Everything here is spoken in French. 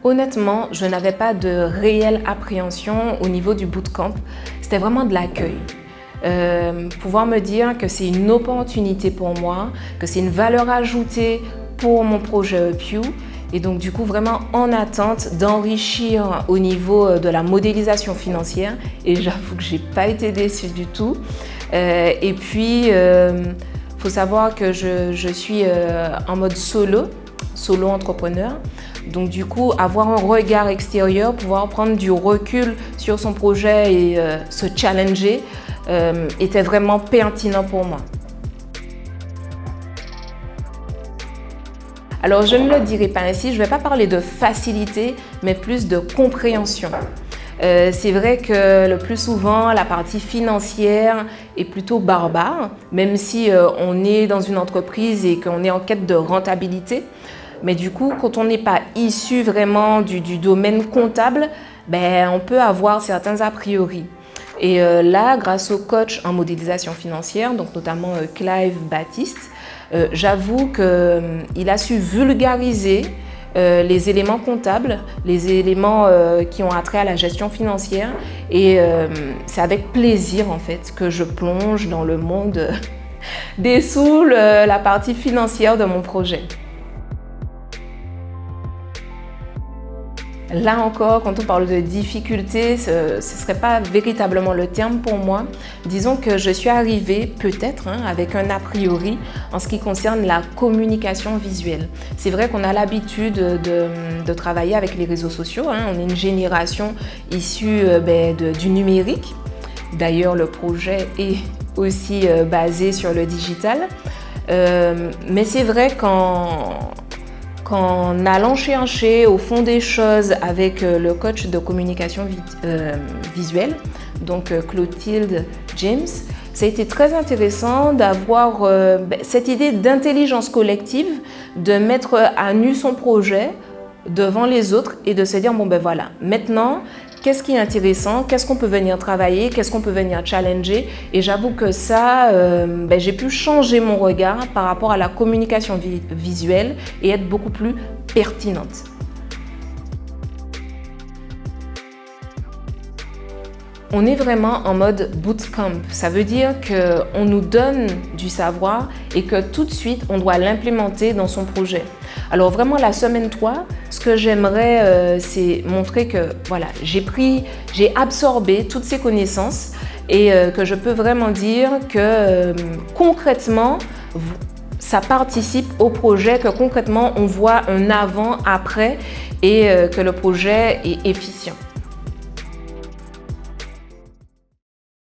Honnêtement, je n'avais pas de réelle appréhension au niveau du bootcamp. C'était vraiment de l'accueil. Pouvoir me dire que c'est une opportunité pour moi, que c'est une valeur ajoutée pour mon projet EPU. Et donc du coup vraiment en attente d'enrichir au niveau de la modélisation financière. Et j'avoue que j'ai pas été déçue du tout. Et puis, faut savoir que je suis en mode solo entrepreneur. Donc du coup, avoir un regard extérieur, pouvoir prendre du recul sur son projet et se challenger était vraiment pertinent pour moi. Alors je ne le dirai pas ainsi, je ne vais pas parler de facilité, mais plus de compréhension. C'est vrai que le plus souvent, la partie financière est plutôt barbare, même si on est dans une entreprise et qu'on est en quête de rentabilité. Mais du coup, quand on n'est pas issu vraiment du domaine comptable, on peut avoir certains a priori. Et là, grâce au coach en modélisation financière, donc notamment Clive Baptiste, j'avoue qu'il a su vulgariser les éléments comptables, les éléments qui ont attrait à la gestion financière. Et c'est avec plaisir en fait que je plonge dans le monde des sous, la partie financière de mon projet. Là encore, quand on parle de difficultés, ce ne serait pas véritablement le terme pour moi. Disons que je suis arrivée peut-être avec un a priori en ce qui concerne la communication visuelle. C'est vrai qu'on a l'habitude de travailler avec les réseaux sociaux. On est une génération issue du numérique. D'ailleurs, le projet est aussi basé sur le digital. Mais c'est vrai qu'en allant chercher au fond des choses avec le coach de communication visuelle, donc Clotilde James, ça a été très intéressant d'avoir cette idée d'intelligence collective, de mettre à nu son projet devant les autres et de se dire voilà, maintenant, qu'est-ce qui est intéressant, qu'est-ce qu'on peut venir travailler, qu'est-ce qu'on peut venir challenger. Et j'avoue que ça, j'ai pu changer mon regard par rapport à la communication visuelle et être beaucoup plus pertinente. On est vraiment en mode bootcamp. Ça veut dire qu'on nous donne du savoir et que tout de suite, on doit l'implémenter dans son projet. Alors vraiment, la semaine 3, ce que j'aimerais, c'est montrer que voilà, j'ai absorbé toutes ces connaissances et que je peux vraiment dire que concrètement, ça participe au projet, que concrètement, on voit un avant-après et que le projet est efficient.